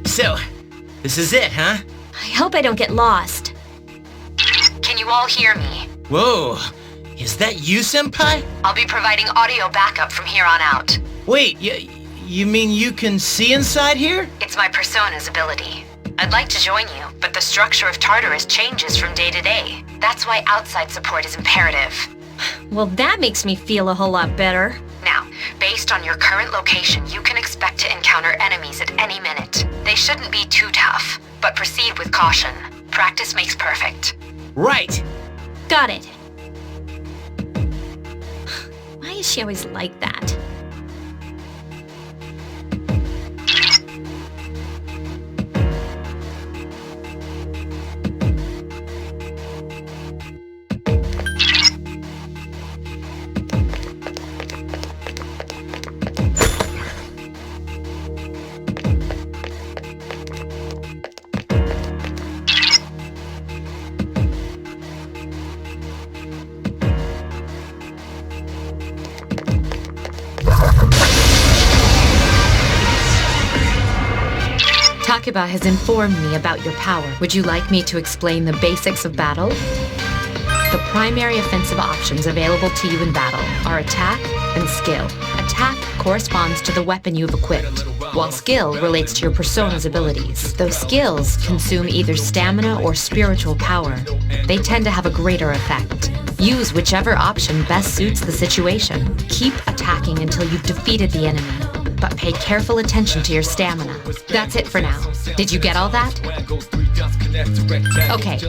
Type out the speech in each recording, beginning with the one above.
So, this is it, huh? I hope I don't get lost. Can you all hear me? Whoa, is that you, Senpai? I'll be providing audio backup from here on out. Wait, you mean you can see inside here? It's my persona's ability. I'd like to join you, but the structure of Tartarus changes from day to day. That's why outside support is imperative. Well, that makes me feel a whole lot better. Now, based on your current location, you can expect to encounter enemies at any minute. They shouldn't be too tough, but proceed with caution. Practice makes perfect. Right. Got it. Why is she always like that? Takiba has informed me about your power. Would you like me to explain the basics of battle? The primary offensive options available to you in battle are attack and skill. Attack corresponds to the weapon you've equipped, while skill relates to your persona's abilities. Those skills consume either stamina or spiritual power. They tend to have a greater effect. Use whichever option best suits the situation. Keep attacking until you've defeated the enemy, but pay careful attention to your stamina. That's it for now. Did you get all that? Okay,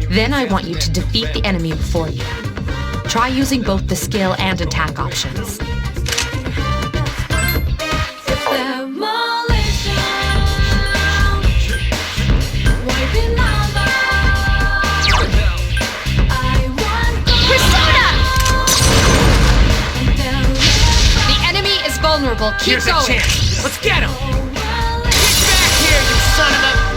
then I want you to defeat the enemy before you. Try using both the skill and attack options. Vulnerable. Keep Here's going. a chance. Let's get him. Get back here, you son of a...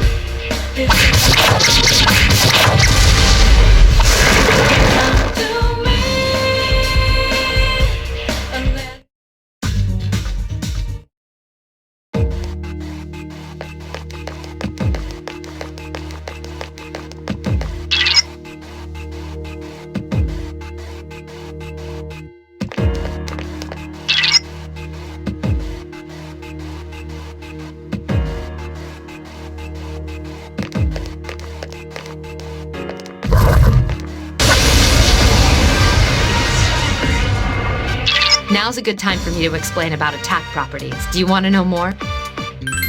Now's a good time for me to explain about attack properties. Do you want to know more?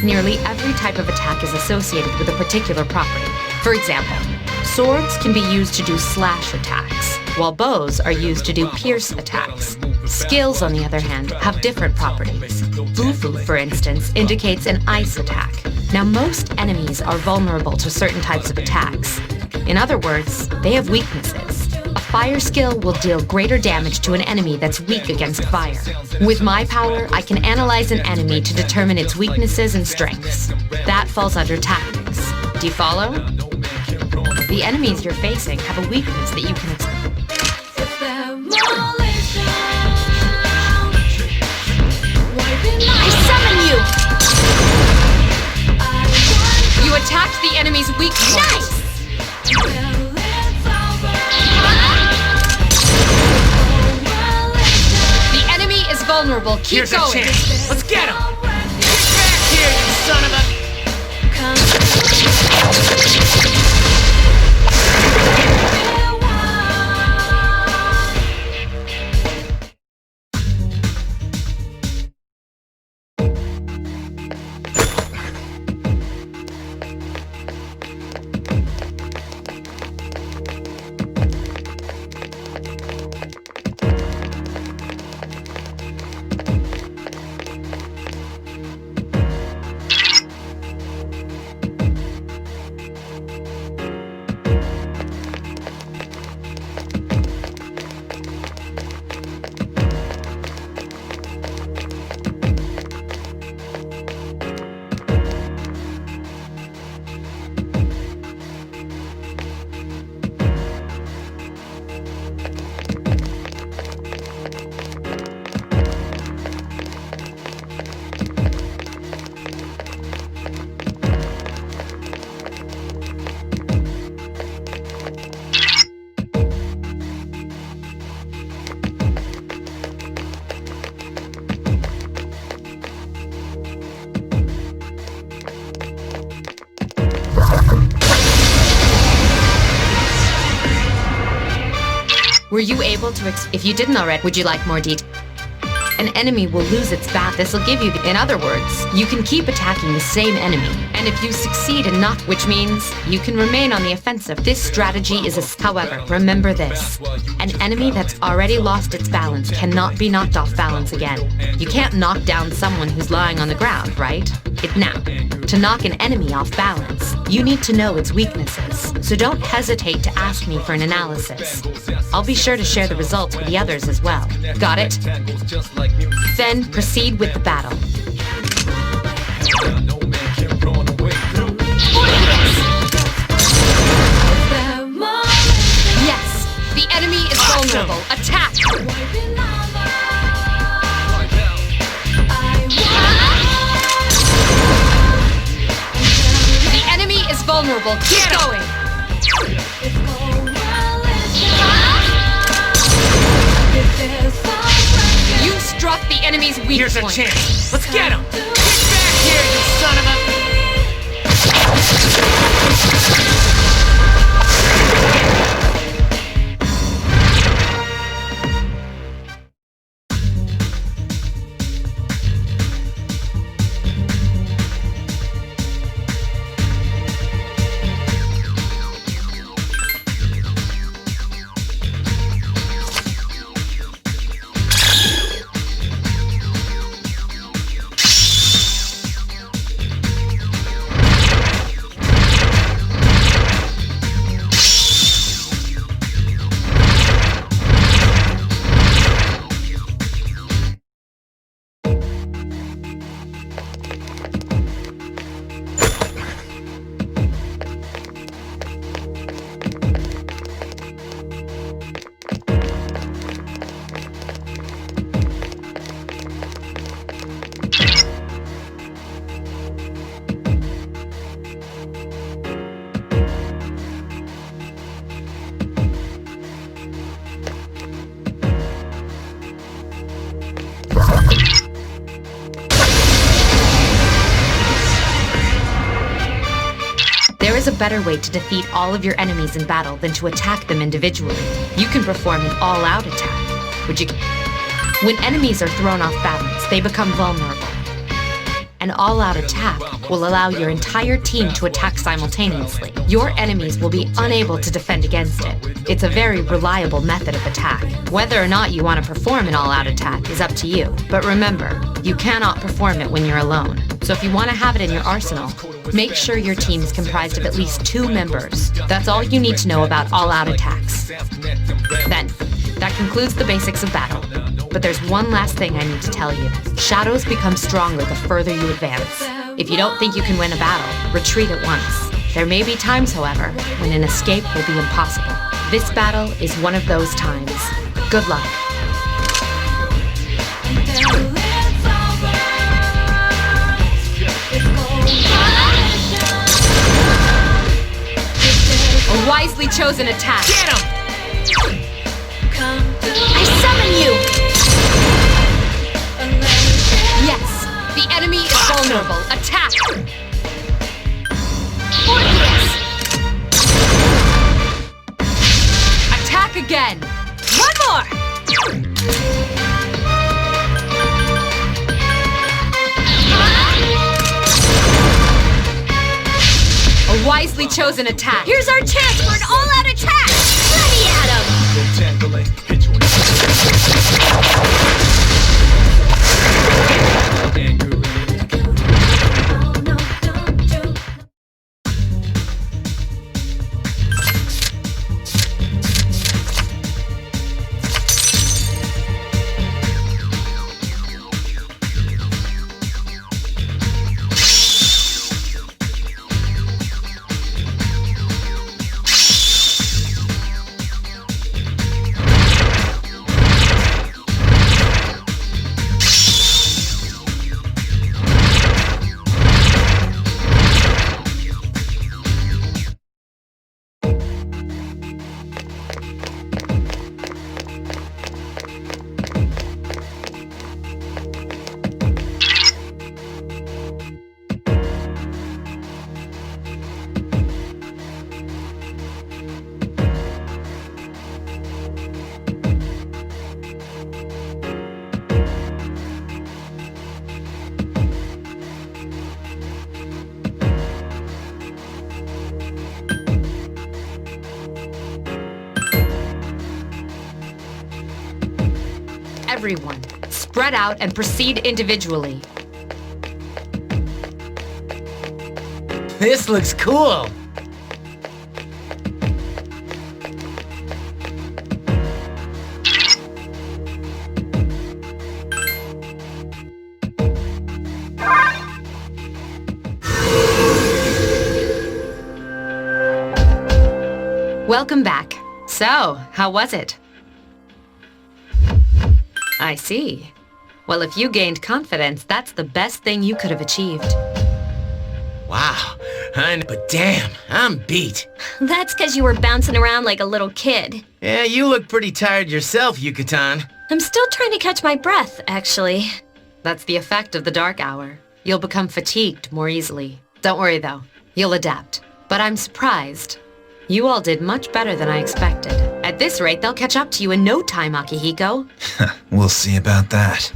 Nearly every type of attack is associated with a particular property. For example, swords can be used to do slash attacks, while bows are used to do pierce attacks. Skills, on the other hand, have different properties. Bufu, for instance, indicates an ice attack. Now, most enemies are vulnerable to certain types of attacks. In other words, they have weaknesses. A fire skill will deal greater damage to an enemy that's weak against fire. With my power, I can analyze an enemy to determine its weaknesses and strengths. That falls under tactics. Do you follow? The enemies you're facing have a weakness that you can exploit. I summon you! You attacked the enemy's weak point. Nice! The enemy is vulnerable. Keep Here's going. a chance. Let's get him. Get back here, you son of a... Were you able to if you didn't already, would you like more detail? An enemy will lose its bat. This will give you in other words, you can keep attacking the same enemy. And if you succeed in not, which means you can remain on the offensive. This strategy is however, remember this. An enemy that's already lost its balance cannot be knocked off balance again. You can't knock down someone who's lying on the ground, right? Now, to knock an enemy off balance, you need to know its weaknesses. So don't hesitate to ask me for an analysis. I'll be sure to share the results with the others as well. Got it? Then proceed with the battle. Yes, the enemy is vulnerable. Attack! The enemy is vulnerable. Keep going. You struck the enemy's weak Here's point. a chance. Let's get him. Get back here, you son of a... There is a better way to defeat all of your enemies in battle than to attack them individually. You can perform an all-out attack. When enemies are thrown off balance, they become vulnerable. An all-out attack will allow your entire team to attack simultaneously. Your enemies will be unable to defend against it. It's a very reliable method of attack. Whether or not you want to perform an all-out attack is up to you. But remember, you cannot perform it when you're alone. So if you want to have it in your arsenal, make sure your team is comprised of at least 2 members. That's all you need to know about all-out attacks. Then, that concludes the basics of battle. But there's one last thing I need to tell you. Shadows become stronger the further you advance. If you don't think you can win a battle, retreat at once. There may be times, however, when an escape will be impossible. This battle is one of those times. Good luck. A wisely chosen attack. Get him! I summon you! Yes, the enemy is vulnerable. Attack! Attack again! One more! A wisely chosen attack. Here's our chance for an all-out attack! Let me at him! Everyone, spread out and proceed individually. This looks cool. Welcome back. So, how was it? I see. Well, if you gained confidence, that's the best thing you could have achieved. Wow, but damn, I'm beat. That's because you were bouncing around like a little kid. Yeah, you look pretty tired yourself, Yucatan. I'm still trying to catch my breath, actually. That's the effect of the dark hour. You'll become fatigued more easily. Don't worry, though. You'll adapt. But I'm surprised. You all did much better than I expected. At this rate, they'll catch up to you in no time, Akihiko. We'll see about that.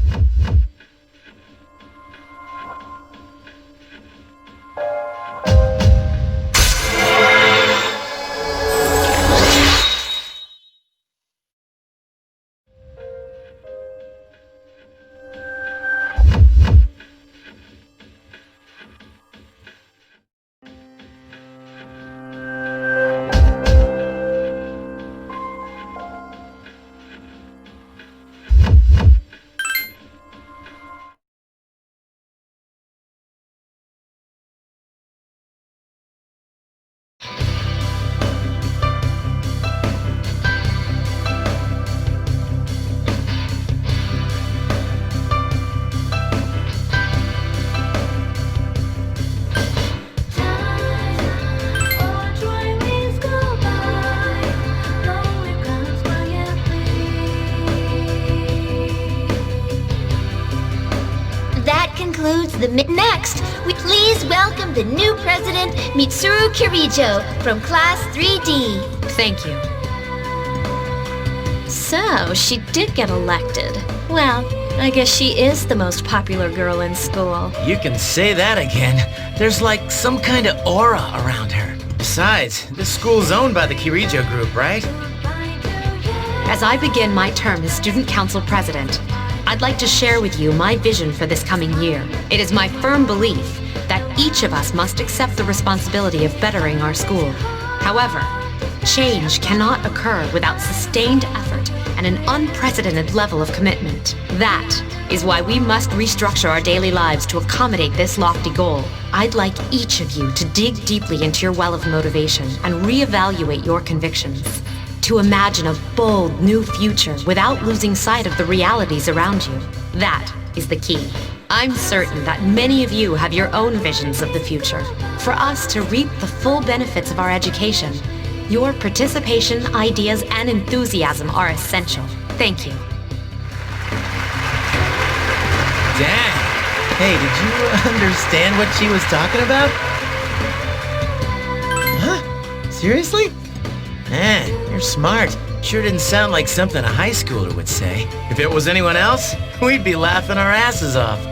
That concludes the Next, we please welcome the new president, Mitsuru Kirijo, from Class 3D. Thank you. So, she did get elected. Well, I guess she is the most popular girl in school. You can say that again. There's like some kind of aura around her. Besides, this school's owned by the Kirijo group, right? As I begin my term as Student Council President, I'd like to share with you my vision for this coming year. It is my firm belief that each of us must accept the responsibility of bettering our school. However, change cannot occur without sustained effort and an unprecedented level of commitment. That is why we must restructure our daily lives to accommodate this lofty goal. I'd like each of you to dig deeply into your well of motivation and reevaluate your convictions. To imagine a bold new future without losing sight of the realities around you. That is the key. I'm certain that many of you have your own visions of the future. For us to reap the full benefits of our education, your participation, ideas, and enthusiasm are essential. Thank you. Dang. Hey, did you understand what she was talking about? Huh? Seriously? Man, you're smart. Sure didn't sound like something a high schooler would say. If it was anyone else, we'd be laughing our asses off.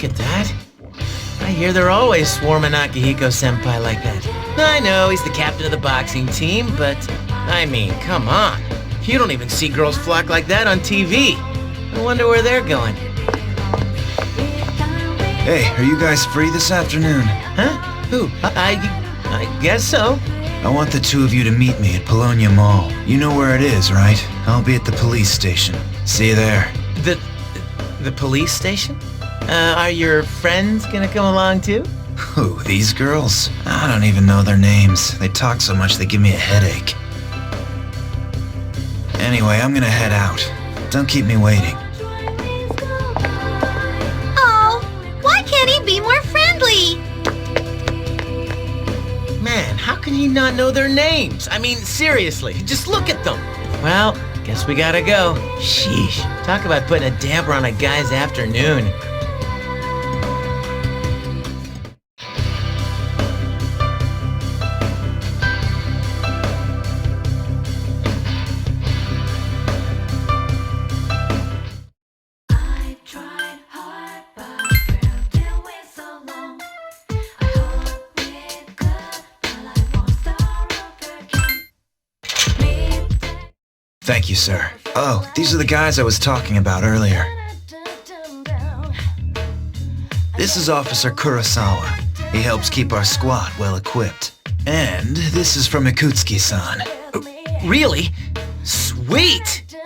look at that. I hear they're always swarming Akihiko-senpai like that. I know he's the captain of the boxing team, but I mean, come on. You don't even see girls flock like that on TV. I wonder where they're going. Hey, are you guys free this afternoon? Huh? Who? I guess so. I want the two of you to meet me at Polonia Mall. You know where it is, right? I'll be at the police station. See you there. The police station? Are your friends gonna come along too? Who, these girls? I don't even know their names. They talk so much they give me a headache. Anyway, I'm gonna head out. Don't keep me waiting. Oh, why can't he be more friendly? Man, how can he not know their names? I mean, seriously, just look at them. Well, guess we gotta go. Sheesh, talk about putting a damper on a guy's afternoon. Thank you, sir. Oh, these are the guys I was talking about earlier. This is Officer Kurosawa. He helps keep our squad well equipped. And this is from Ikutsuki-san. Really? Sweet!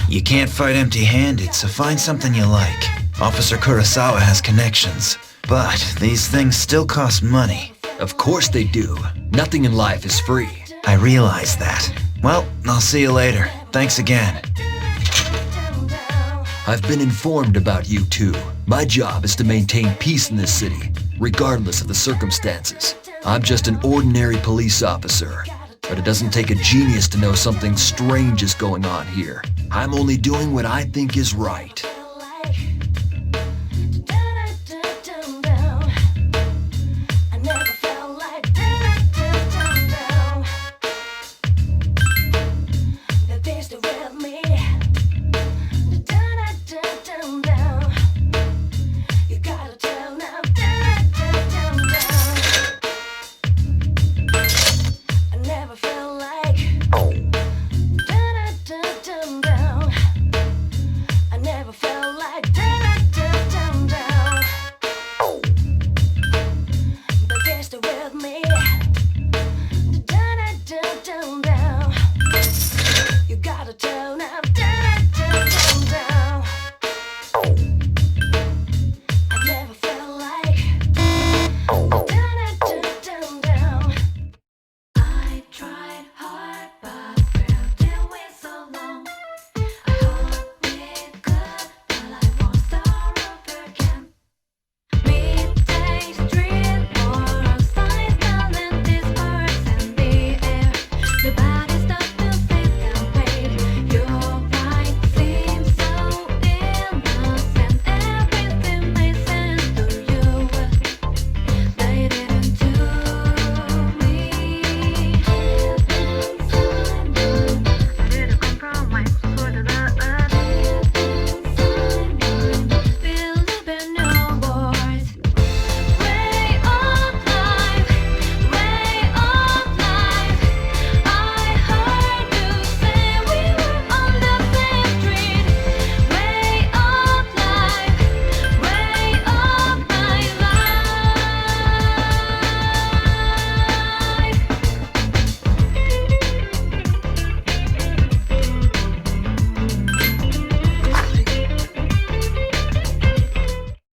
You can't fight empty-handed, so find something you like. Officer Kurosawa has connections, but these things still cost money. Of course they do. Nothing in life is free. I realize that. Well, I'll see you later. Thanks again. I've been informed about you two. My job is to maintain peace in this city, regardless of the circumstances. I'm just an ordinary police officer, but it doesn't take a genius to know something strange is going on here. I'm only doing what I think is right.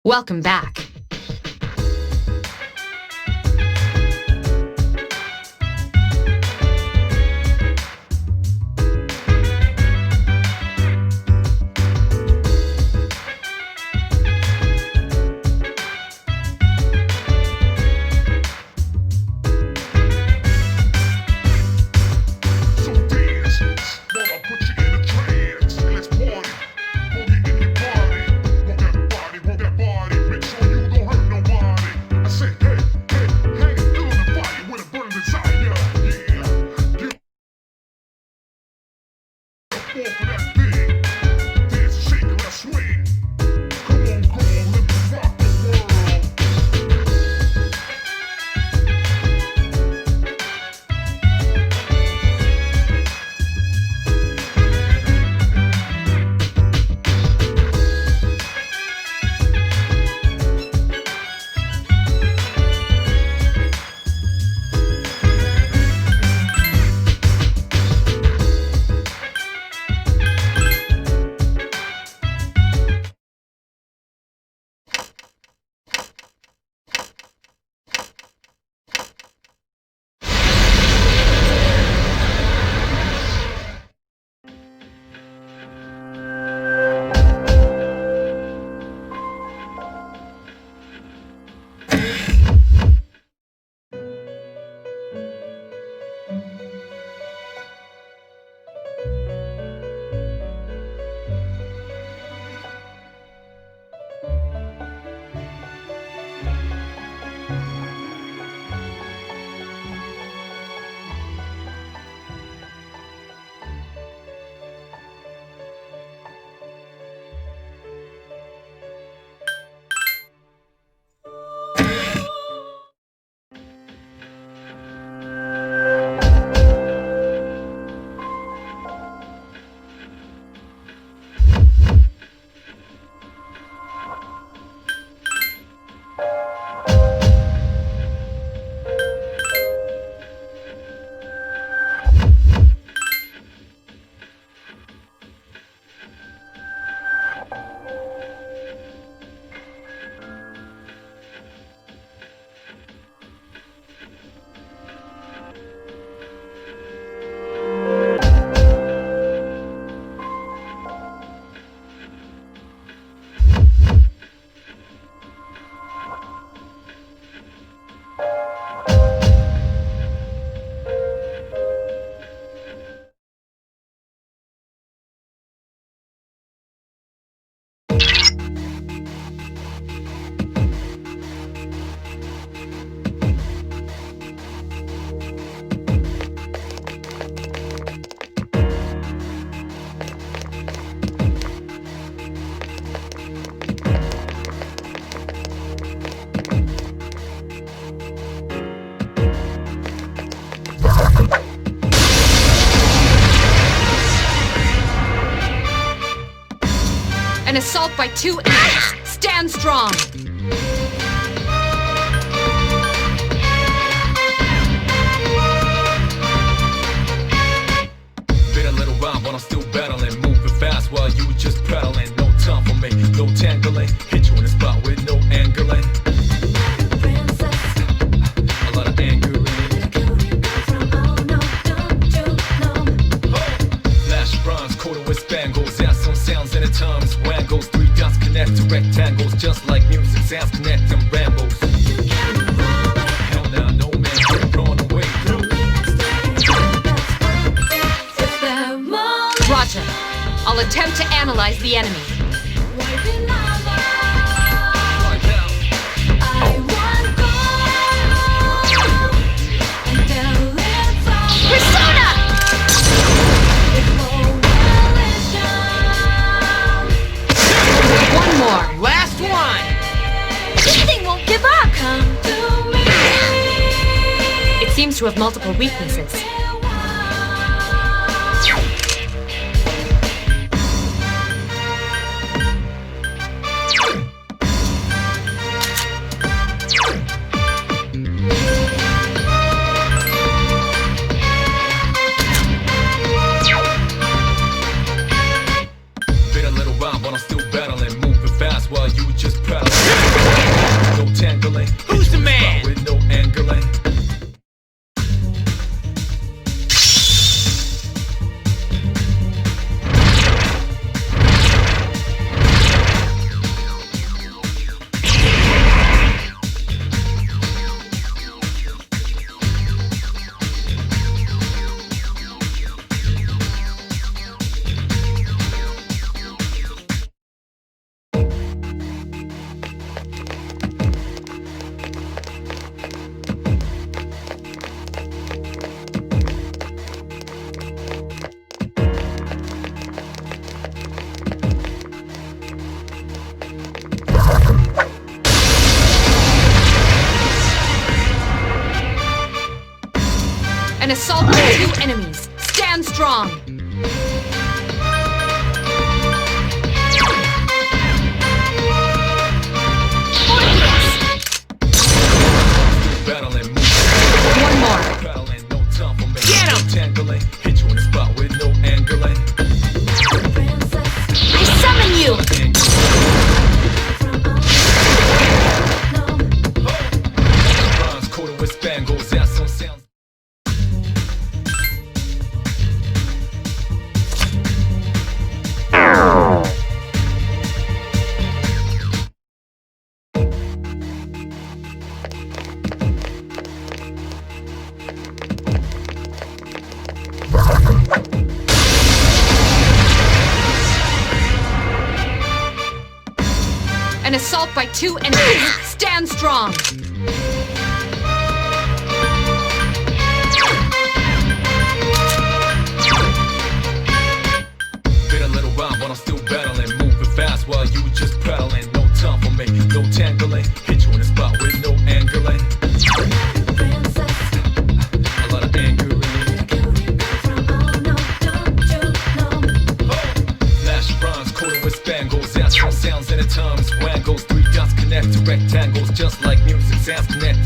Welcome back. Let's party. Boogie in your body. Rock that body, make sure you An assault by 2 enemies. Stand strong. Been a little while, but I'm still battling. Moving fast while you just pedaling. No time for me, no tangling. Hit you in the spot with no angling. A lot of anger in it. Flash bronze, coated with spangles. Add some sounds in the tongues. Wangles, 3 dots connect to rectangles. Just like music, sounds connect and rambles. Hell nah, no man can run away. Roger. I'll attempt to analyze the enemy. Persona! One more. Last one! This thing won't give up! It seems to have multiple weaknesses. Been a little while, but I'm still battling. Moving fast while you just pedaling. No tangling. Who's the man? With no angling. An assault by 2 enemies. Stand strong. Battling, One more. battling, no time for me. Get 'em! No tangling. Hit you in the spot with no angling. I summon you! Bronze coated with spangles. Add some sounds. An assault by 2 enemies. Stand strong. Been a little while, but I'm still battling. Moving fast while you just pedaling. No time for me, no tangling. Hit you in the spot with no angling. A lot of anger in it. Flash bronze, coated with spangles. Add some sounds in the tongues. Wangles, 3 dots connect to rectangles. Just like music, sounds connect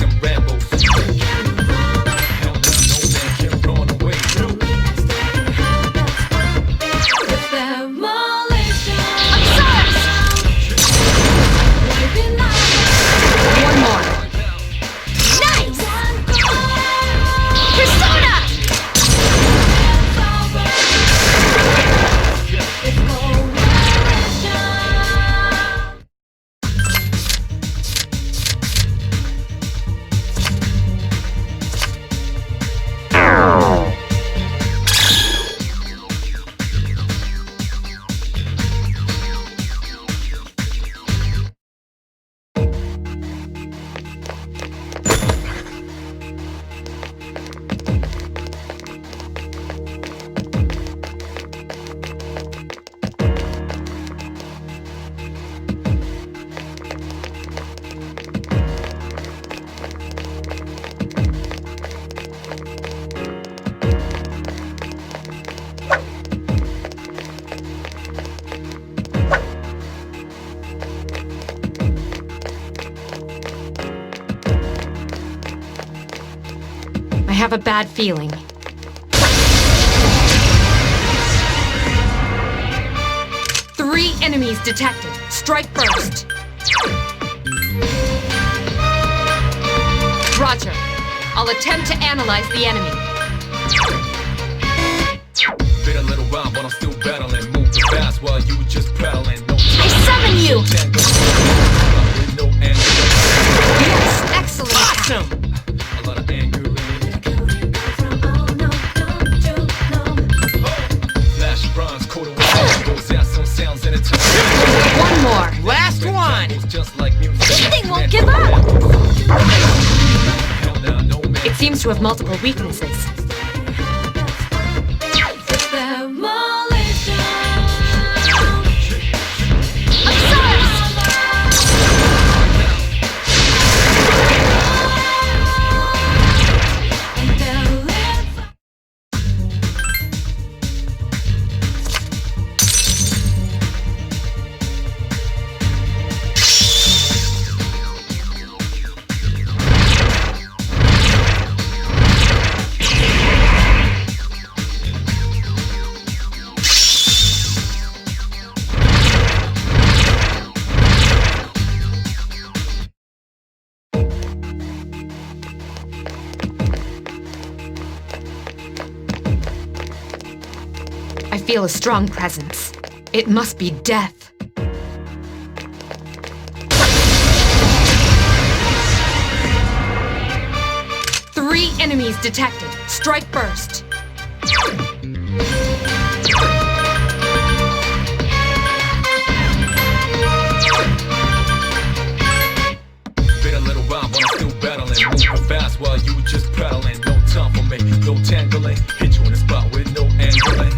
a bad feeling. Three enemies detected. Strike first. Roger. I'll attempt to analyze the enemy. Been a little while, but I'm still battling. Moving fast while you just prattling. No I summon you! with no anger. Yes, excellent attack. Awesome! A lot of anger in it. Flash bronze coated with angles. Got some sounds in it too. One more. Last one! Just like music. This thing won't give up! Hell nah, no man. It seems to have multiple weaknesses. I feel a strong presence. It must be death. Three enemies detected. Strike first. Been a little while, but I'm still battling. Moving fast while you just prattling. No time for me, no tangling. Hit you in the spot with no angling.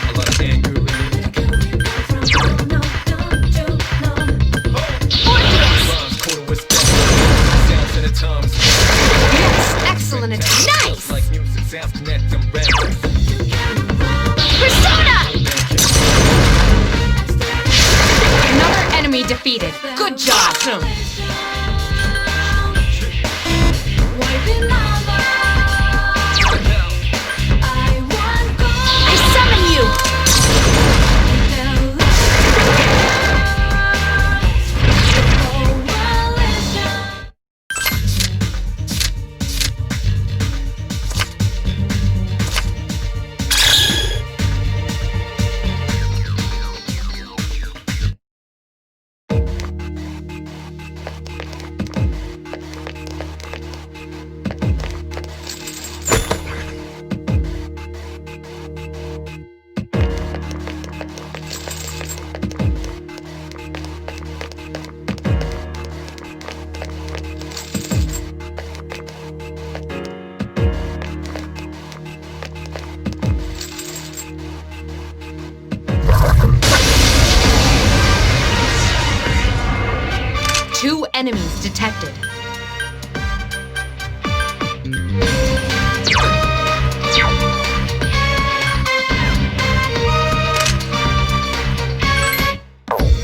A lot of anger in it. Rhymes coated with sounds in the tongues. Yes, excellent attack. Nice! Like music, sounds connect them rambles. Persona! Another enemy defeated. Good job. Awesome! I summon you! Two enemies detected.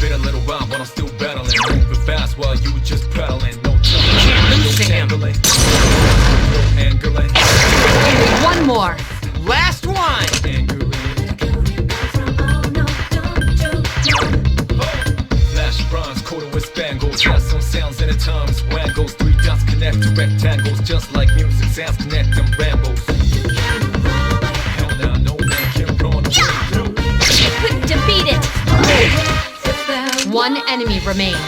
Been a little while, but I'm still battling. Moving fast while you just prattling. No time. Can't No lose to him. tangling. No angling. Only one more. Last one! Anger in it. Flash bronze coated with spangles. Got some sounds in the tongues. Wangles, three dots connect to rectangles. Just like music, sounds connect them rambles. Hell nah, no man can run away. You couldn't defeat it! One enemy remains.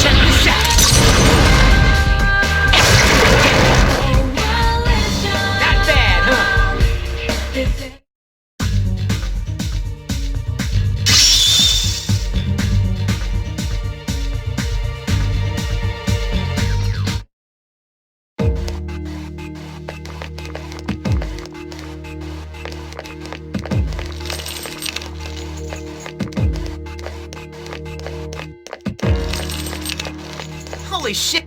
Check this out! Not bad, huh? Holy shit!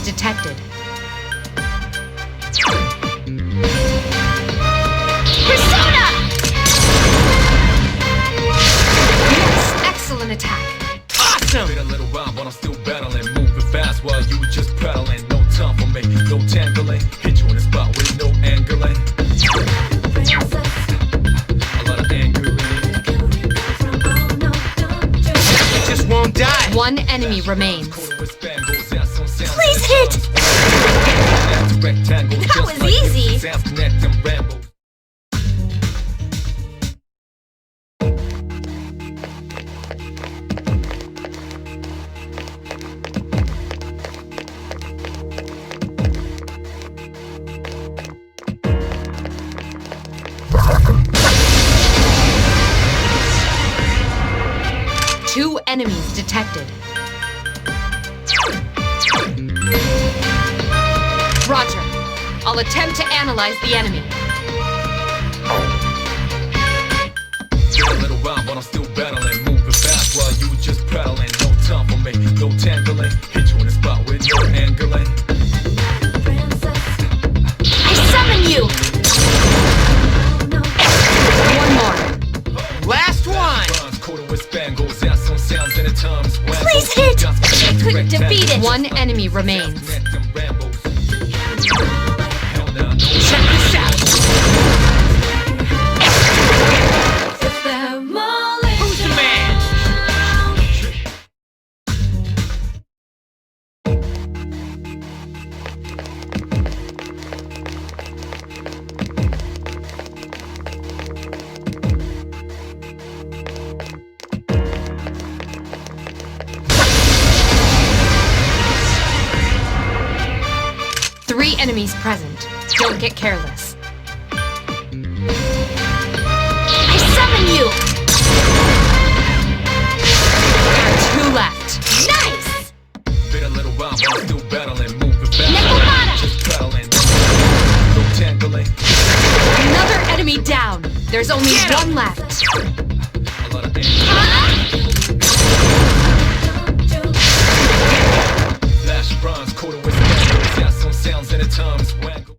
enemies detected. Persona! Yes, excellent attack. Awesome! Been a little while, but I'm still battling. Moving fast while you just pedaling. No time for me, no tangling. Hit you in the spot with no angling. A lot of anger in it. It just won't die. One enemy remains. Please hit! That was easy. Two enemies detected. Roger. I'll attempt to analyze the enemy. Been a little while, but I'm still battling. Moving fast while you just pedaling. No time for me, no tangling. Hit you in the spot with no angling. I summon you! One more. Last one! Please hit! Couldn't defeat it! One enemy remains. Check this out! Who's the man? Three enemies present. Don't get careless. I summon you! There are two left. Nice! Been a little while, but I'm still battling. Moving fast Naginata! just pedaling. No tangling. Another enemy down. There's only Get 'em! one left. A lot of anger. Flash bronze coated with spangles. Got some sounds and the times wangle.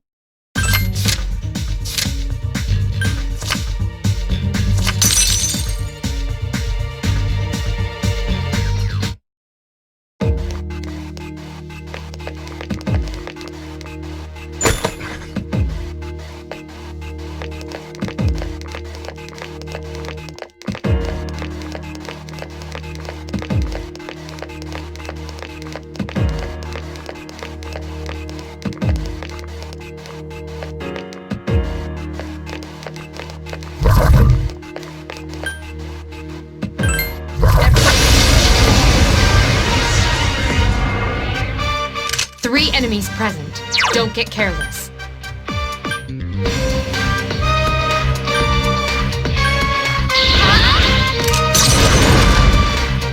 Three enemies present. Don't get careless.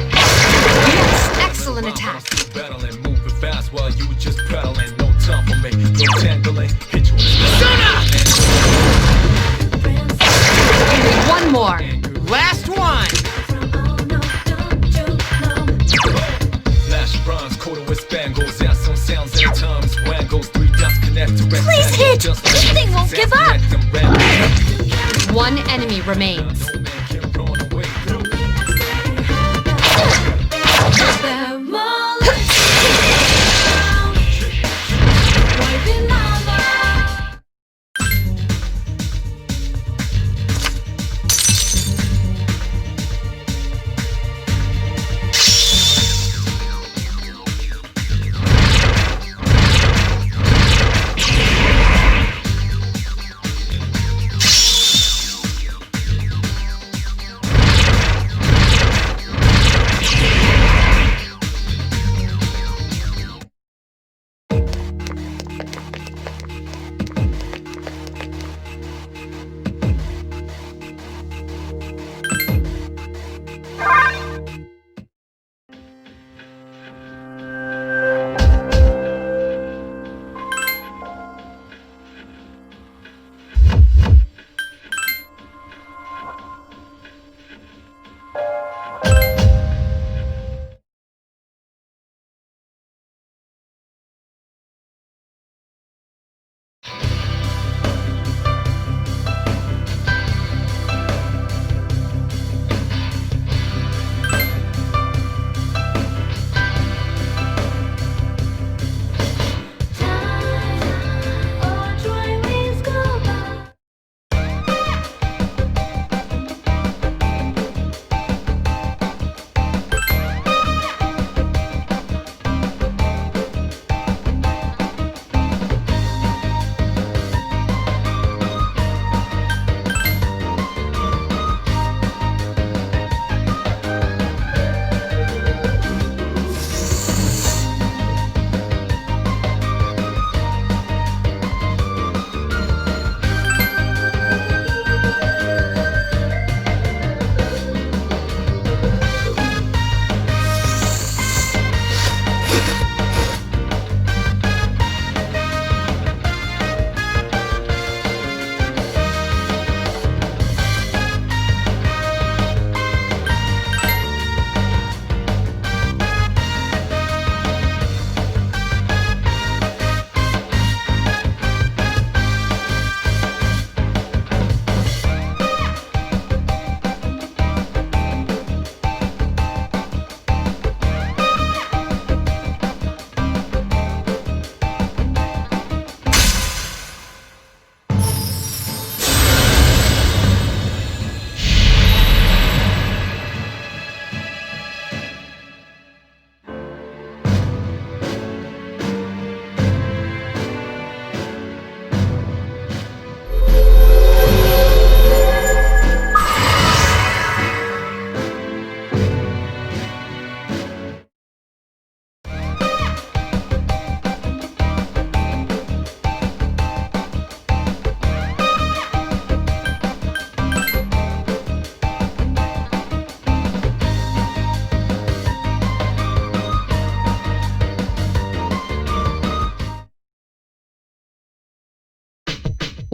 Yes, excellent attack. Still battling, moving fast while you just pedaling. No time for me, no tangling. Hit you in the Only one more. Last one! Flash bronze coated with spangles. Got some sounds and the times wangles. Three dots connect to rectangles. Please hit! Just This thing won't give up! One enemy remains. No man can run away.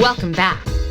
Welcome back.